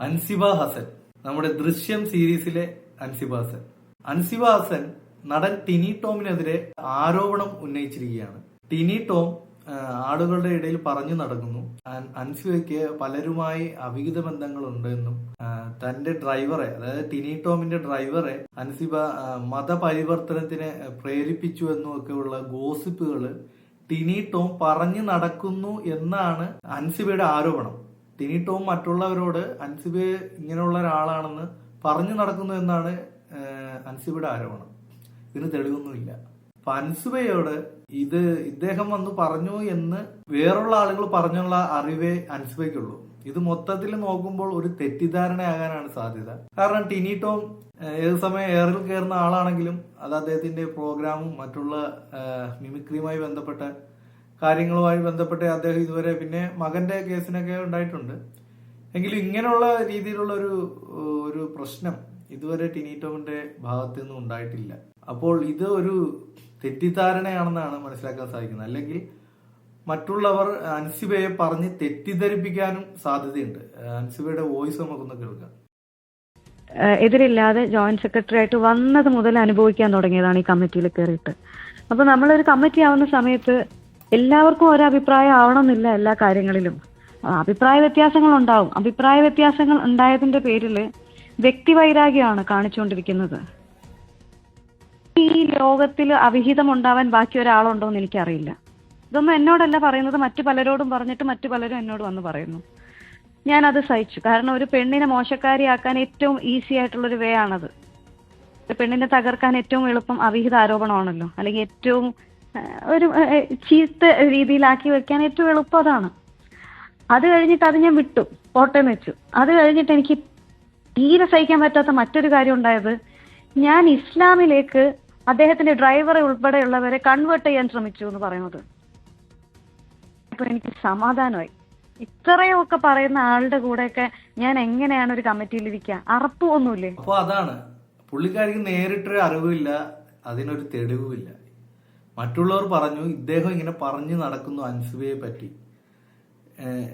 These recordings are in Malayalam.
അൻസിബ ഹസൻ, നമ്മുടെ ദൃശ്യം സീരീസിലെ അൻസിബ ഹസൻ. അൻസിബ ഹസൻ നടൻ ടിനി ടോമിനെതിരെ ആരോപണം ഉന്നയിച്ചിരിക്കുകയാണ്. ടിനി ടോം ആളുകളുടെ ഇടയിൽ പറഞ്ഞു നടക്കുന്നു അൻസിബയ്ക്ക് പലരുമായി അവിഹിത ബന്ധങ്ങളുണ്ടെന്നും തന്റെ ഡ്രൈവറെ, അതായത് ടിനി ടോമിന്റെ ഡ്രൈവറെ അൻസിബ മതപരിവർത്തനത്തിന് പ്രേരിപ്പിച്ചു എന്നും ഒക്കെയുള്ള ഗോസിപ്പുകള് ടിനി ടോം പറഞ്ഞു നടക്കുന്നു എന്നാണ് അൻസിബയുടെ ആരോപണം. ടിനി ടോം മറ്റുള്ളവരോട് അൻസിബ ഇങ്ങനെയുള്ള ഒരാളാണെന്ന് പറഞ്ഞു നടക്കുന്നു എന്നാണ് അൻസിബയുടെ ആരോപണം. ഇതിന് തെളിവൊന്നുമില്ല. അപ്പൊ അൻസിബയോട് ഇദ്ദേഹം വന്ന് പറഞ്ഞു എന്ന് വേറുള്ള ആളുകൾ പറഞ്ഞുള്ള അറിവേ അൻസിബയ്ക്കുള്ളൂ. ഇത് മൊത്തത്തിൽ നോക്കുമ്പോൾ ഒരു തെറ്റിദ്ധാരണയാകാനാണ് സാധ്യത. കാരണം ടിനി ടോം ഏത് സമയം എയറിൽ കയറുന്ന ആളാണെങ്കിലും അത് അദ്ദേഹത്തിന്റെ പ്രോഗ്രാമും മറ്റുള്ള മിമിക്രിയുമായി ബന്ധപ്പെട്ട കാര്യങ്ങളുമായി ബന്ധപ്പെട്ട് അദ്ദേഹം ഇതുവരെ, പിന്നെ മകന്റെ കേസിനൊക്കെ ഉണ്ടായിട്ടുണ്ട്. എങ്കിലും ഇങ്ങനെയുള്ള രീതിയിലുള്ള ഒരു പ്രശ്നം ഇതുവരെ ടിനി ടോമിന്റെ ഭാഗത്തു നിന്നും ഉണ്ടായിട്ടില്ല. അപ്പോൾ ഇത് ഒരു തെറ്റിദ്ധാരണയാണെന്നാണ് മനസ്സിലാക്കാൻ സാധിക്കുന്നത്. അല്ലെങ്കിൽ മറ്റുള്ളവർ അൻസിബയെ പറഞ്ഞ് തെറ്റിദ്ധരിപ്പിക്കാനും സാധ്യതയുണ്ട്. അൻസിബയുടെ വോയിസ് നമുക്കൊന്ന് കേൾക്കാം. എതിരില്ലാതെ ജോയിന്റ് സെക്രട്ടറി ആയിട്ട് വന്നത് മുതൽ അനുഭവിക്കാൻ തുടങ്ങിയതാണ് ഈ കമ്മിറ്റിയിൽ കയറിയിട്ട്. അപ്പൊ നമ്മളൊരു കമ്മിറ്റി ആവുന്ന സമയത്ത് എല്ലാവർക്കും ഒരഭിപ്രായം ആവണമെന്നില്ല. എല്ലാ കാര്യങ്ങളിലും അഭിപ്രായ വ്യത്യാസങ്ങൾ ഉണ്ടാവും. അഭിപ്രായ വ്യത്യാസങ്ങൾ ഉണ്ടായതിന്റെ പേരിൽ വ്യക്തിവൈരാഗ്യമാണ് കാണിച്ചുകൊണ്ടിരിക്കുന്നത്. ഈ ലോകത്തിൽ അവിഹിതം ഉണ്ടാവാൻ ബാക്കി ഒരാളുണ്ടോ എന്ന് എനിക്കറിയില്ല. ഇതൊന്നും എന്നോടല്ല പറയുന്നത്, മറ്റു പലരോടും പറഞ്ഞിട്ട് മറ്റു പലരും എന്നോട് വന്ന് പറയുന്നു. ഞാനത് സഹിച്ചു. കാരണം ഒരു പെണ്ണിനെ മോശക്കാരിയാക്കാൻ ഏറ്റവും ഈസി ആയിട്ടുള്ളൊരു വേ ആണത്. ഒരു പെണ്ണിനെ തകർക്കാൻ ഏറ്റവും എളുപ്പം അവിഹിത ആരോപണമാണല്ലോ. അല്ലെങ്കിൽ ഏറ്റവും ഒരു ചീത്ത രീതിയിലാക്കി വെക്കാൻ ഏറ്റവും എളുപ്പം അതാണ്. അത് കഴിഞ്ഞിട്ട് അത് ഞാൻ വിട്ടു, കോട്ടയം വെച്ചു. അത് കഴിഞ്ഞിട്ട് എനിക്ക് തീരെ സഹിക്കാൻ പറ്റാത്ത മറ്റൊരു കാര്യം ഉണ്ടായത്, ഞാൻ ഇസ്ലാമിലേക്ക് അദ്ദേഹത്തിന്റെ ഡ്രൈവറെ ഉൾപ്പെടെയുള്ളവരെ കൺവേർട്ട് ചെയ്യാൻ ശ്രമിച്ചു എന്ന് പറയുന്നത്. അപ്പൊ എനിക്ക് സമാധാനമായി. ഇത്രയൊക്കെ പറയുന്ന ആളുടെ കൂടെയൊക്കെ ഞാൻ എങ്ങനെയാണ് ഒരു കമ്മിറ്റിയിൽ ഇരിക്കുക? അറപ്പൊന്നുമില്ലേ? അപ്പൊ അതാണ്, പുള്ളിക്കാരിക്ക് നേരിട്ടൊരു അറിവില്ല, അതിനൊരു തെളിവുമില്ല. മറ്റുള്ളവർ പറഞ്ഞു ഇദ്ദേഹം ഇങ്ങനെ പറഞ്ഞു നടക്കുന്നു അൻസിബയെ പറ്റി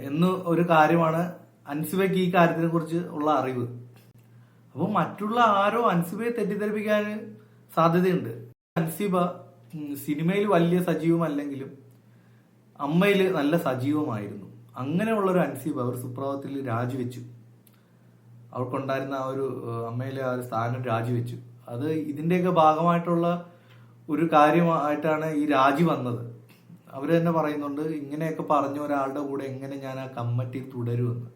എന്ന് ഒരു കാര്യമാണ് അൻസിബയ്ക്ക് ഈ കാര്യത്തിനെ കുറിച്ച് ഉള്ള അറിവ്. അപ്പോൾ മറ്റുള്ള ആരോ അൻസിബയെ തെറ്റിദ്ധരിപ്പിക്കാൻ സാധ്യതയുണ്ട്. അൻസിബ സിനിമയിൽ വലിയ സജീവമല്ലെങ്കിലും അമ്മയിൽ നല്ല സജീവമായിരുന്നു. അങ്ങനെയുള്ളൊരു അൻസിബ ഒരു സുപ്രഭാതത്തിൽ രാജിവെച്ചു. അവൾക്കുണ്ടായിരുന്ന ആ ഒരു അമ്മയിലെ ആ ഒരു സ്ഥാനം രാജിവെച്ചു. അത് ഇതിന്റെയൊക്കെ ഭാഗമായിട്ടുള്ള ഒരു കാര്യമായിട്ടാണ് ഈ രാജി വന്നത്. അവർ തന്നെ പറയുന്നുണ്ട്, ഇങ്ങനെയൊക്കെ പറഞ്ഞ ഒരാളുടെ കൂടെ എങ്ങനെ ഞാൻ ആ കമ്മിറ്റിയിൽ തുടരുമെന്ന്.